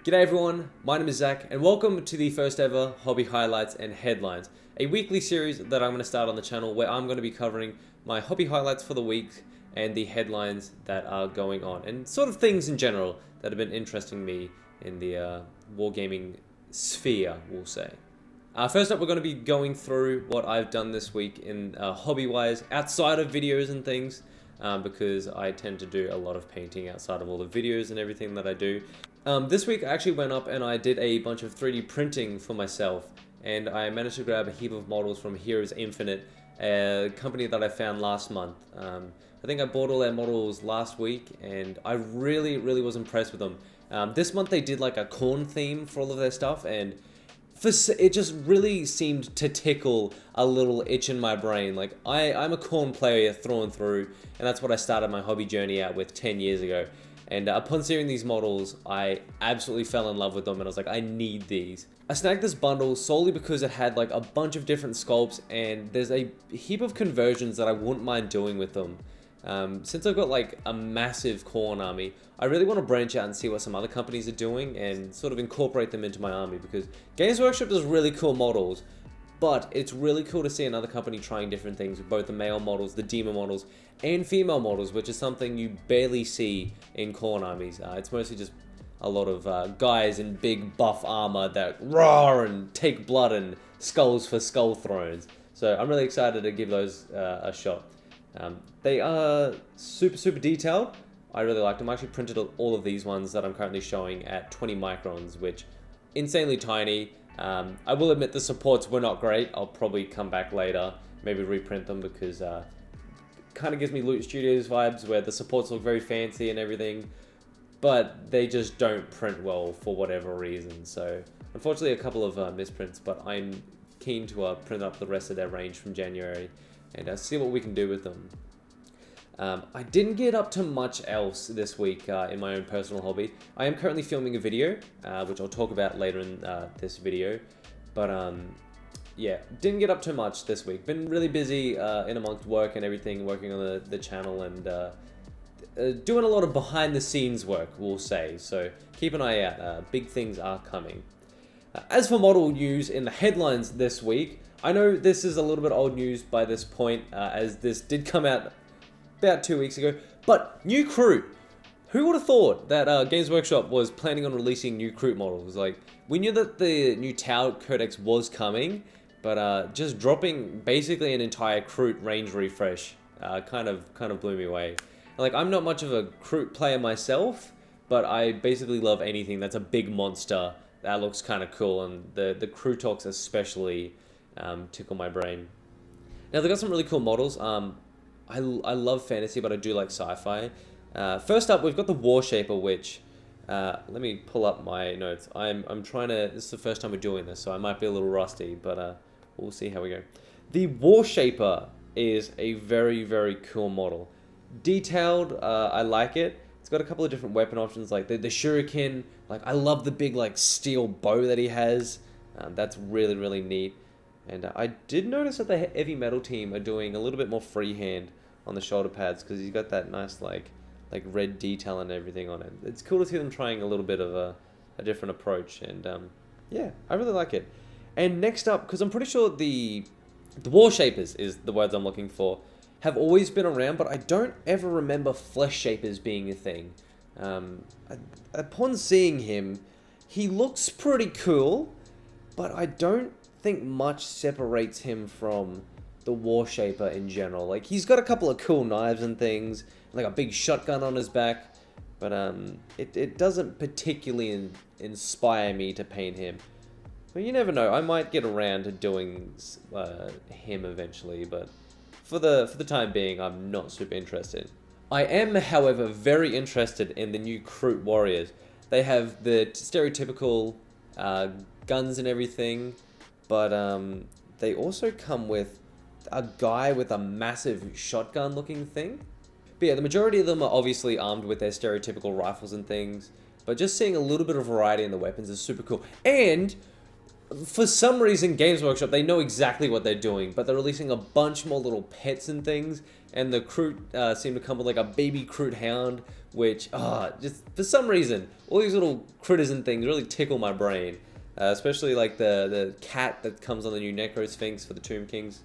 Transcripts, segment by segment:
G'day everyone, my name is Zach and welcome to the first ever Hobby Highlights and Headlines, a weekly series that I'm going to start on the channel where I'm going to be covering my hobby highlights for the week and the headlines that are going on and sort of things in general that have been interesting me in the wargaming sphere, we'll say. First up, we're going to be going through what I've done this week in hobby-wise, outside of videos and things, because I tend to do a lot of painting outside of all the videos and everything that I do. This week I actually went up and I did a bunch of 3D printing for myself, and I managed to grab a heap of models from Heroes Infinite, a company that I found last month. I think I bought all their models last week and I really was impressed with them. This month they did like a corn theme for all of their stuff, and it just really seemed to tickle a little itch in my brain. Like I'm a corn player through and through, and that's what I started my hobby journey out with 10 years ago. And upon seeing these models, I absolutely fell in love with them and I was like, I need these. I snagged this bundle solely because it had like a bunch of different sculpts, and there's a heap of conversions that I wouldn't mind doing with them. Since I've got like a massive corn army, I really want to branch out and see what some other companies are doing and sort of incorporate them into my army, because Games Workshop does really cool models, but it's really cool to see another company trying different things with both the male models, the demon models, and female models, which is something you barely see in corn armies. It's mostly just a lot of guys in big buff armor that roar and take blood and skulls for skull thrones. So I'm really excited to give those a shot. They are super detailed. I really liked them. I actually printed all of these ones that I'm currently showing at 20 microns, which insanely tiny. I will admit the supports were not great. I'll probably come back later, maybe reprint them, because kind of gives me Loot Studios vibes where the supports look very fancy and everything, but they just don't print well for whatever reason. So unfortunately a couple of misprints, but I'm keen to print up the rest of their range from January and see what we can do with them. I didn't get up to much else this week in my own personal hobby. I am currently filming a video, which I'll talk about later in this video, but yeah, didn't get up too much this week. Been really busy in amongst work and everything, working on the channel and doing a lot of behind the scenes work, we'll say, so keep an eye out. Big things are coming. As for model news in the headlines this week, I know this is a little bit old news by this point, as this did come out about 2 weeks ago, but new Kroot. Who would have thought that Games Workshop was planning on releasing new Kroot models? Like, we knew that the new Tau Codex was coming, but just dropping basically an entire Kroot range refresh kind of blew me away. Like, I'm not much of a Kroot player myself, but I basically love anything that's a big monster that looks kind of cool, and the Krootoks especially tickle my brain. Now, they've got some really cool models. I love fantasy, but I do like sci-fi. First up, we've got the Warshaper, which, let me pull up my notes. I'm trying to, this is the first time we're doing this, so I might be a little rusty, but we'll see how we go. The Warshaper is a very cool model. Detailed, I like it. It's got a couple of different weapon options, like the shuriken. Like, I love the big like steel bow that he has. That's really neat. And I did notice that the heavy metal team are doing a little bit more freehand on the shoulder pads, because he's got that nice like red detail and everything on it. It's cool to see them trying a little bit of a different approach, and yeah, I really like it. And next up, because I'm pretty sure the Warshapers is the words I'm looking for, have always been around, but I don't ever remember Flesh Shapers being a thing. Upon seeing him, he looks pretty cool, but I don't think much separates him from the Warshaper in general. Like, he's got a couple of cool knives and things, like a big shotgun on his back, but it doesn't particularly inspire me to paint him. But you never know, I might get around to doing him eventually, but for the time being, I'm not super interested. I am, however, very interested in the new Kroot warriors. They have the stereotypical guns and everything, but they also come with a guy with a massive shotgun looking thing. But yeah, the majority of them are obviously armed with their stereotypical rifles and things, but just seeing a little bit of variety in the weapons is super cool. And for some reason, Games Workshop, they know exactly what they're doing, but they're releasing a bunch more little pets and things, and the Kroot seem to come with like a baby Kroot hound, which, just for some reason, all these little critters and things really tickle my brain. Especially like the cat that comes on the new Necro Sphinx for the Tomb Kings.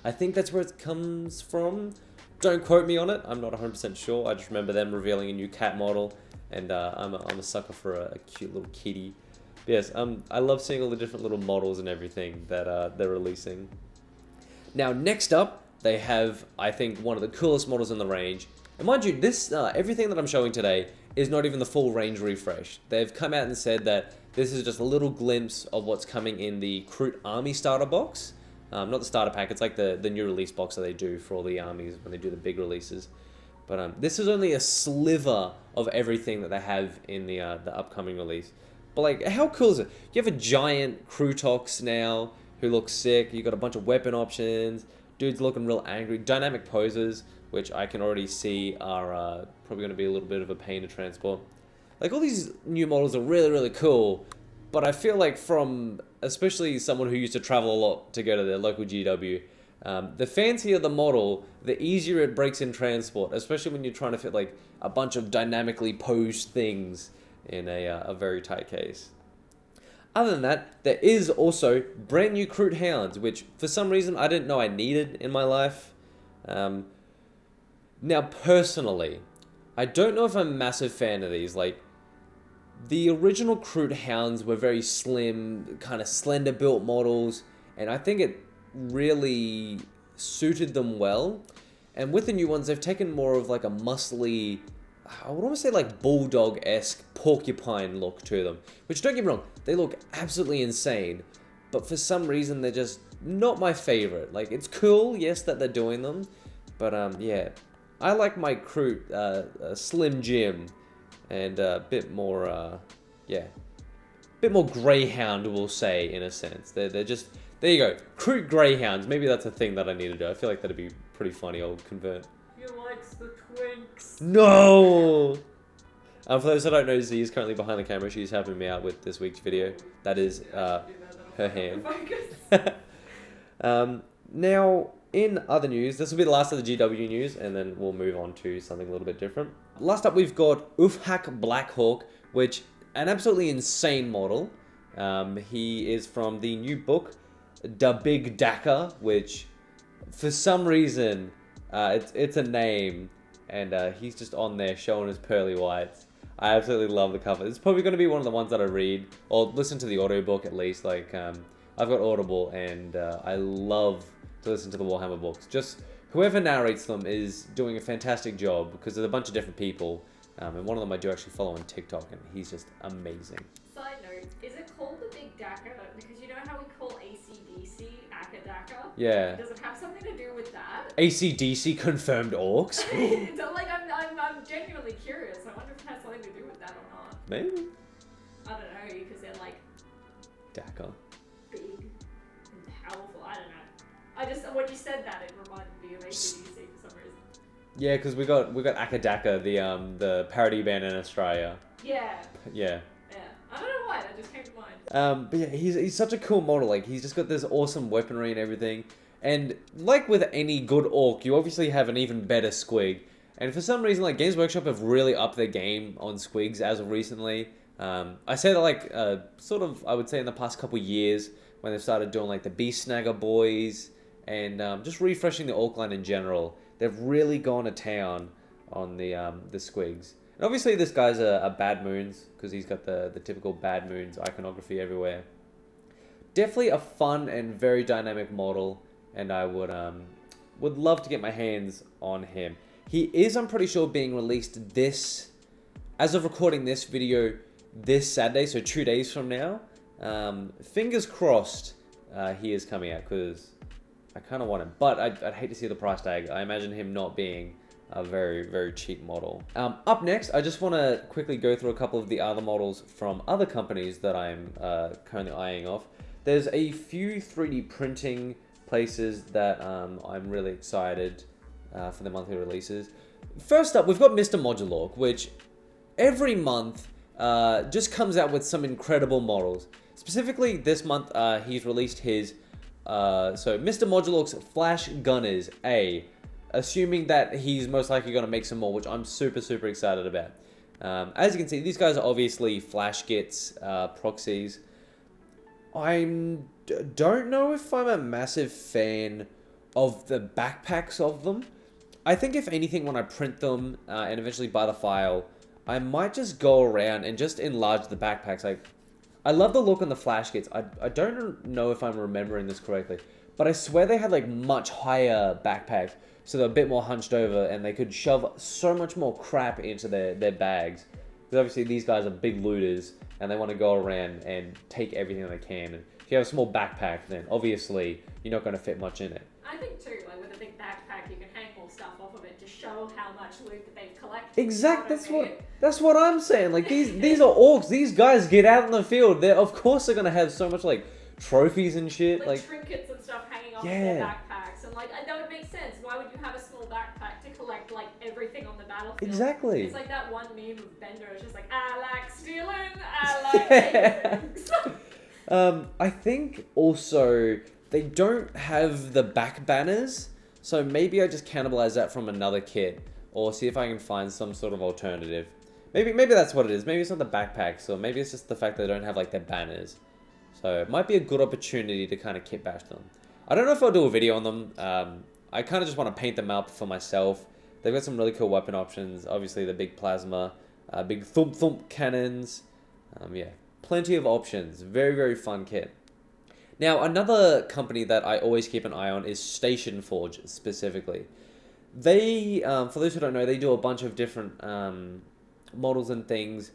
I think that's where it comes from. Don't quote me on it. I'm not 100% sure. I just remember them revealing a new cat model, and I'm a sucker for a cute little kitty. But yes, I love seeing all the different little models and everything that they're releasing. Now, next up, they have, I think, one of the coolest models in the range. And mind you, this everything that I'm showing today is not even the full range refresh. They've come out and said that this is just a little glimpse of what's coming in the Kroot Army starter box. Not the starter pack, it's like the new release box that they do for all the armies when they do the big releases. But this is only a sliver of everything that they have in the upcoming release. But like, how cool is it? You have a giant Krootox now who looks sick. You got a bunch of weapon options. Dude's looking real angry. Dynamic poses, which I can already see are probably going to be a little bit of a pain to transport. Like, all these new models are really, really cool. But I feel like from, especially someone who used to travel a lot to go to their local GW, the fancier the model, the easier it breaks in transport, especially when you're trying to fit like a bunch of dynamically posed things in a very tight case. Other than that, there is also brand new Kroot Hounds, which for some reason I didn't know I needed in my life. Now, personally, I don't know if I'm a massive fan of these. Like, the original Kroot Hounds were very slim, kind of slender built models, and I think it really suited them well. And with the new ones, they've taken more of like a muscly, I would almost say like bulldog-esque porcupine look to them. Which, don't get me wrong, they look absolutely insane, but for some reason they're just not my favorite. Like, it's cool, yes, that they're doing them, but yeah, I like my Kroot Slim Jim. And a bit more, bit more greyhound, we'll say, in a sense. They're just, there you go, Kroot greyhounds. Maybe that's a thing that I need to do. I feel like that'd be pretty funny. I'll convert. He likes the twinks. No! For those that don't know, Z is currently behind the camera. She's helping me out with this week's video. That is her hand. Now, in other news, this will be the last of the GW news, and then we'll move on to something a little bit different. Last up, we've got Ufhak Blackhawk, which an absolutely insane model. He is from the new book, Da Big Daka, which for some reason it's a name, and he's just on there showing his pearly whites. I absolutely love the cover. It's probably going to be one of the ones that I read or listen to the audiobook at least. Like, I've got Audible, and I love to listen to the Warhammer books. Just whoever narrates them is doing a fantastic job, because there's a bunch of different people, and one of them I do actually follow on TikTok, and he's just amazing. Side note, is it called the Big Daka? Because you know how we call AC/DC Akadaka? Yeah. Does it have something to do with that? AC/DC confirmed orcs? So, like, I'm genuinely curious. I wonder if it has something to do with that or not. Maybe. I don't know, because they're like Daka. big and powerful. I don't know. I just, when you said that, it reminded me of AC/DC for some reason. Yeah, because we got Akadaka, the parody band in Australia. Yeah. Yeah. Yeah. I don't know why, that just came to mind. But yeah, he's such a cool model. Like, he's just got this awesome weaponry and everything. And like with any good orc, you obviously have an even better squig. And for some reason, like, Games Workshop have really upped their game on squigs as of recently. I say that, like, sort of, I would say in the past couple years, when they've started doing like the Beast Snagger boys, and just refreshing the orc line in general. They've really gone to town on the squigs. And obviously this guy's a Bad Moons, because he's got the typical Bad Moons iconography everywhere. Definitely a fun and very dynamic model, and I would love to get my hands on him. He is, I'm pretty sure, being released as of recording this video, this Saturday, so 2 days from now. Fingers crossed he is coming out, because I kind of want him, but I'd hate to see the price tag. I imagine him not being a very, very cheap model. Up next, I just want to quickly go through a couple of the other models from other companies that I'm currently eyeing off. There's a few 3D printing places that I'm really excited for the monthly releases. First up, we've got Mr. Modulork, which every month just comes out with some incredible models. Specifically, this month he's released his so Mr. Modulork's Flash Gunnaz, assuming that he's most likely going to make some more, which I'm super, super excited about. As you can see, these guys are obviously flash gits, proxies. I don't know if I'm a massive fan of the backpacks of them. I think if anything, when I print them and eventually buy the file, I might just go around and just enlarge the backpacks. Like, I love the look on the flash kits. I don't know if I'm remembering this correctly, but I swear they had like much higher backpacks, so they're a bit more hunched over and they could shove so much more crap into their bags. Because obviously these guys are big looters and they want to go around and take everything they can. And if you have a small backpack, then obviously you're not going to fit much in it. I think too, like with a big backpack, you can hang more stuff off of it to show how much loot that they've collected. Exactly, that's what I'm saying. Like these are orcs. These guys get out in the field. They're of course they're gonna have so much like trophies and shit, like trinkets and stuff hanging off their backpacks, and like that would make sense. Why would you have a small backpack to collect like everything on the battlefield? Exactly. It's like that one meme of Bender. It's just like I like stealing, I like taking things. I think also they don't have the back banners, so maybe I just cannibalize that from another kit, or see if I can find some sort of alternative. Maybe that's what it is. Maybe it's not the backpacks, or maybe it's just the fact that they don't have like their banners. So it might be a good opportunity to kind of kit bash them. I don't know if I'll do a video on them. I kind of just want to paint them up for myself. They've got some really cool weapon options. Obviously the big plasma, big thump cannons. Yeah, plenty of options. Very, very fun kit. Now, another company that I always keep an eye on is Stationforge, specifically. They, for those who don't know, they do a bunch of different models and things.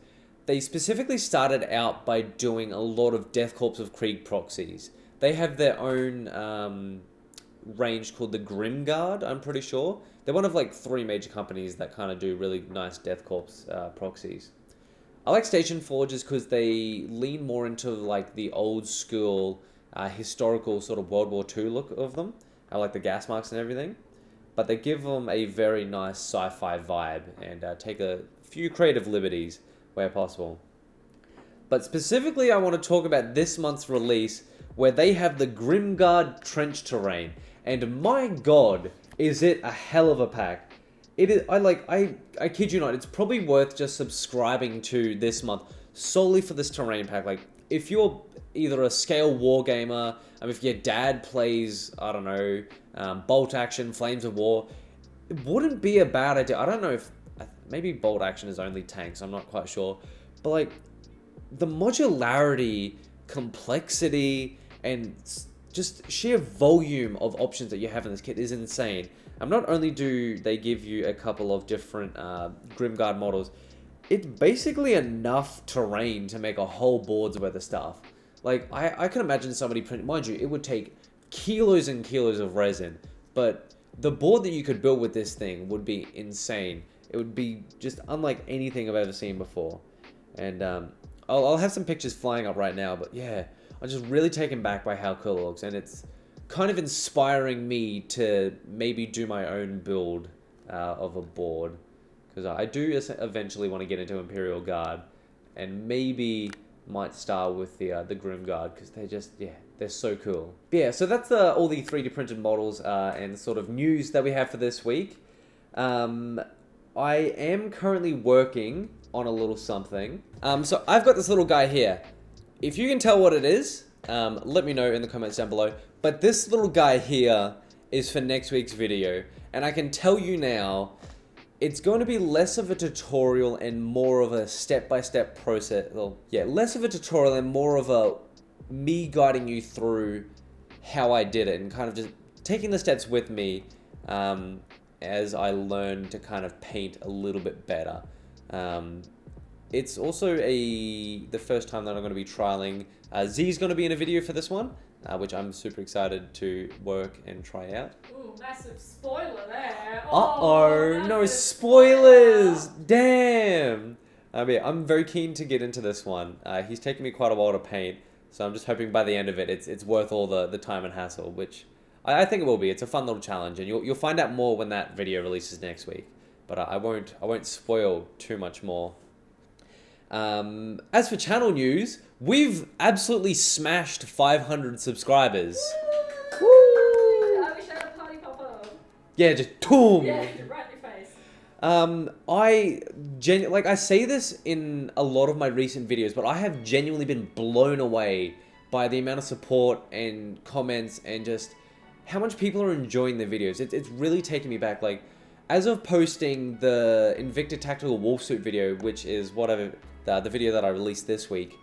They specifically started out by doing a lot of Death Corps of Krieg proxies. They have their own range called the Grim Guard, I'm pretty sure. They're one of like 3 major companies that kind of do really nice Death Corps proxies. I like Stationforges because they lean more into like the old school historical sort of World War II look of them. I like the gas marks and everything. But they give them a very nice sci-fi vibe and take a few creative liberties where possible. But specifically, I want to talk about this month's release where they have the Grimguard Trench Terrain. And my god, is it a hell of a pack. It is, I kid you not, it's probably worth just subscribing to this month solely for this terrain pack. Like, if you're either a scale wargamer, if your dad plays, I don't know, Bolt Action, Flames of War, it wouldn't be a bad idea. I don't know if, maybe Bolt Action is only tanks, I'm not quite sure. But like, the modularity, complexity, and just sheer volume of options that you have in this kit is insane. Not only do they give you a couple of different Grimguard models, it's basically enough terrain to make a whole board's worth of stuff. Like, I can imagine somebody print, mind you, it would take kilos and kilos of resin, but the board that you could build with this thing would be insane. It would be just unlike anything I've ever seen before. And I'll have some pictures flying up right now, but yeah, I'm just really taken back by how cool it looks, and it's kind of inspiring me to maybe do my own build of a board, because I do eventually want to get into Imperial Guard, and maybe might start with the Grim Guard, because they're just, yeah, they're so cool. But yeah, so that's all the 3D printed models and sort of news that we have for this week. I am currently working on a little something. So I've got this little guy here. If you can tell what it is, let me know in the comments down below. But this little guy here is for next week's video. And I can tell you now, it's going to be less of a tutorial and more of a step-by-step process. Well, yeah, less of a tutorial and more of a me guiding you through how I did it and kind of just taking the steps with me as I learn to kind of paint a little bit better. It's also the first time that I'm going to be trialing. Z's going to be in a video for this one, which I'm super excited to work and try out. Ooh, massive spoiler there. Uh-oh, no spoilers! Damn! Yeah, I'm very keen to get into this one. He's taken me quite a while to paint, so I'm just hoping by the end of it, it's worth all the time and hassle, which I think it will be. It's a fun little challenge, and you'll find out more when that video releases next week. But I won't spoil too much more. As for channel news, we've absolutely smashed 500 subscribers. Woo! I wish I had a party popper. Yeah, just boom. Yeah, right in your face. I say this in a lot of my recent videos, but I have genuinely been blown away by the amount of support and comments and just how much people are enjoying the videos. It's really taken me back. Like, as of posting the Invicta Tactical Wolfsuit video, which is the video that I released this week,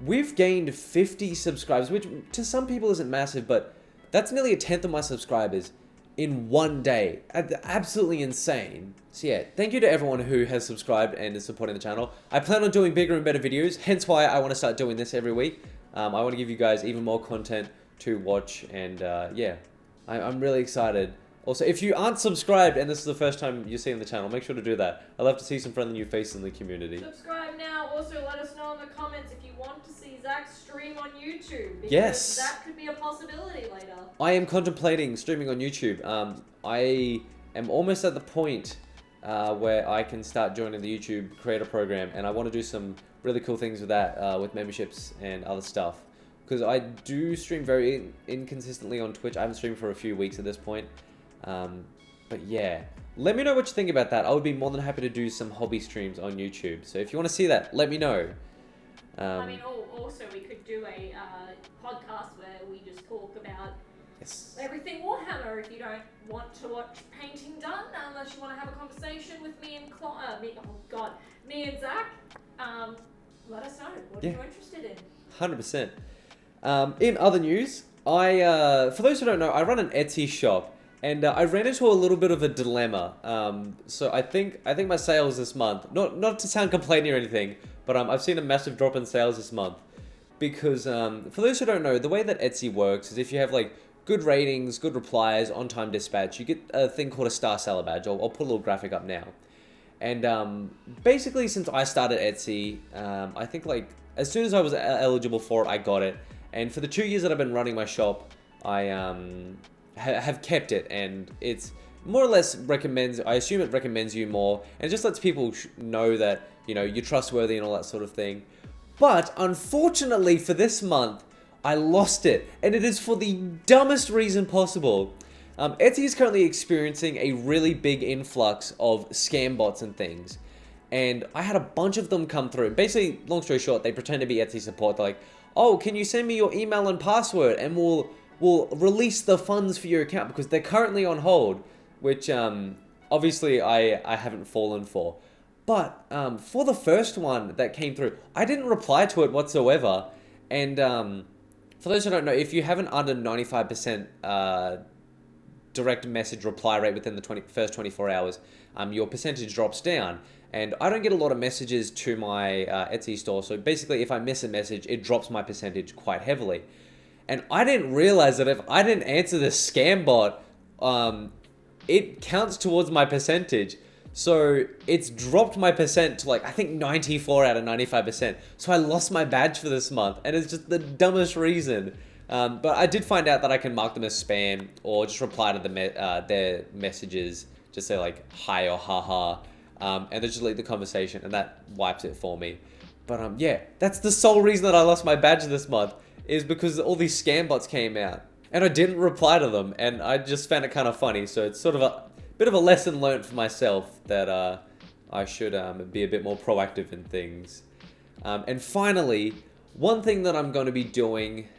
we've gained 50 subscribers, which to some people isn't massive, but that's nearly a tenth of my subscribers in one day. Absolutely insane. So yeah, thank you to everyone who has subscribed and is supporting the channel. I plan on doing bigger and better videos, hence why I want to start doing this every week. I want to give you guys even more content to watch, and yeah, I'm really excited. Also, if you aren't subscribed and this is the first time you're seeing the channel, make sure to do that. I'd love to see some friendly new faces in the community. Subscribe now. Also, let us know in the comments if you want to see Zach stream on YouTube. Because yes, that could be a possibility later. I am contemplating streaming on YouTube. I am almost at the point where I can start joining the YouTube creator program, and I want to do some really cool things with that, with memberships and other stuff. Because I do stream very inconsistently on Twitch. I haven't streamed for a few weeks at this point. But yeah, let me know what you think about that. I would be more than happy to do some hobby streams on YouTube. So if you want to see that, let me know. I mean, also we could do a podcast where we just talk about everything Warhammer. If you don't want to watch painting done, unless you want to have a conversation with me and me and Zach, let us know. What are you interested in? 100%. In other news, for those who don't know, I run an Etsy shop. And I ran into a little bit of a dilemma. So I think my sales this month, not to sound complaining or anything, but I've seen a massive drop in sales this month. Because for those who don't know, the way that Etsy works is if you have like good ratings, good replies, on-time dispatch, you get a thing called a star seller badge. I'll put a little graphic up now. And basically since I started Etsy, I think like as soon as I was eligible for it, I got it. And for the 2 years that I've been running my shop, I have kept it, and it's more or less I assume it recommends you more, and it just lets people know that, you know, you're trustworthy and all that sort of thing. But unfortunately for this month, I lost it, and it is for the dumbest reason possible. Etsy is currently experiencing a really big influx of scam bots and things, and I had a bunch of them come through. Basically, long story short, they pretend to be Etsy support. They're like, oh, can you send me your email and password, and we'll release the funds for your account, because they're currently on hold, which obviously I haven't fallen for. But for the first one that came through, I didn't reply to it whatsoever. And for those who don't know, if you have an under 95% direct message reply rate within the first 24 hours, your percentage drops down. And I don't get a lot of messages to my Etsy store, so basically if I miss a message, it drops my percentage quite heavily. And I didn't realize that if I didn't answer the scam bot, it counts towards my percentage. So it's dropped my percent to like, I think 94 out of 95%. So I lost my badge for this month, and it's just the dumbest reason. But I did find out that I can mark them as spam, or just reply to their messages, just say like hi or haha, and then just leave the conversation, and that wipes it for me. But yeah, that's the sole reason that I lost my badge this month, is because all these scam bots came out, and I didn't reply to them, and I just found it kind of funny. So it's sort of a bit of a lesson learned for myself that I should be a bit more proactive in things. And finally, one thing that I'm going to be doing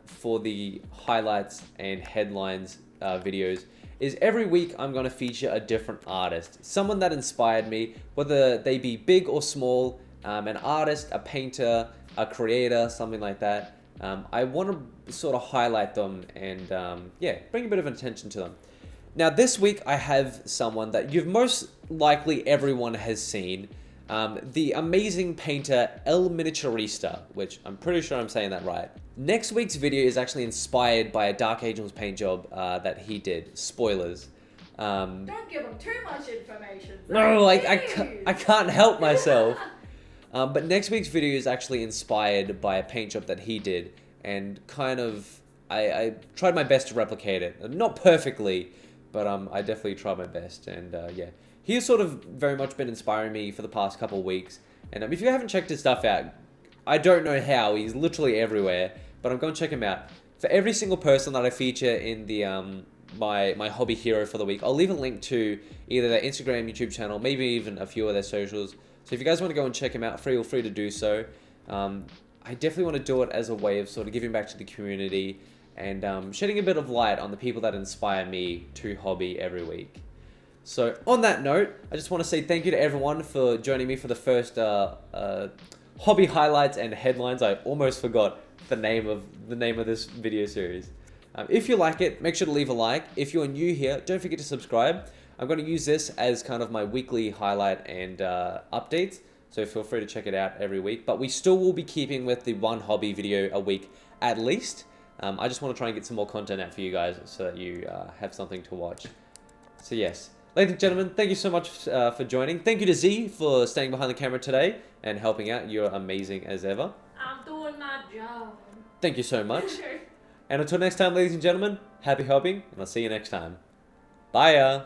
for the highlights and headlines videos is every week I'm going to feature a different artist, someone that inspired me, whether they be big or small, an artist, a painter, a creator, something like that. I want to sort of highlight them and yeah, bring a bit of attention to them. Now this week I have someone that you've most likely everyone has seen, the amazing painter Elminiaturista, which I'm pretty sure I'm saying that right. Next week's video is actually inspired by a Dark Angels paint job that he did. Spoilers. Don't give them too much information. No, I can't help myself. But next week's video is actually inspired by a paint job that he did, and kind of, I tried my best to replicate it. Not perfectly, but I definitely tried my best, and yeah. He has sort of very much been inspiring me for the past couple of weeks, and if you haven't checked his stuff out, I don't know how, he's literally everywhere, but I'm going to check him out. For every single person that I feature in the my hobby hero for the week, I'll leave a link to either their Instagram, YouTube channel, maybe even a few of their socials. So if you guys want to go and check them out, feel free to do so. I definitely want to do it as a way of sort of giving back to the community and shedding a bit of light on the people that inspire me to hobby every week. So on that note, I just want to say thank you to everyone for joining me for the first hobby highlights and headlines. I almost forgot the name of this video series. If you like it, make sure to leave a like. If you're new here, don't forget to subscribe. I'm going to use this as kind of my weekly highlight and updates, so feel free to check it out every week. But we still will be keeping with the one hobby video a week at least. I just want to try and get some more content out for you guys so that you have something to watch. So yes, ladies and gentlemen, thank you so much for joining. Thank you to Z for staying behind the camera today and helping out. You're amazing as ever. I'm doing my job. Thank you so much. And until next time, ladies and gentlemen, happy hobbying, and I'll see you next time. Bye.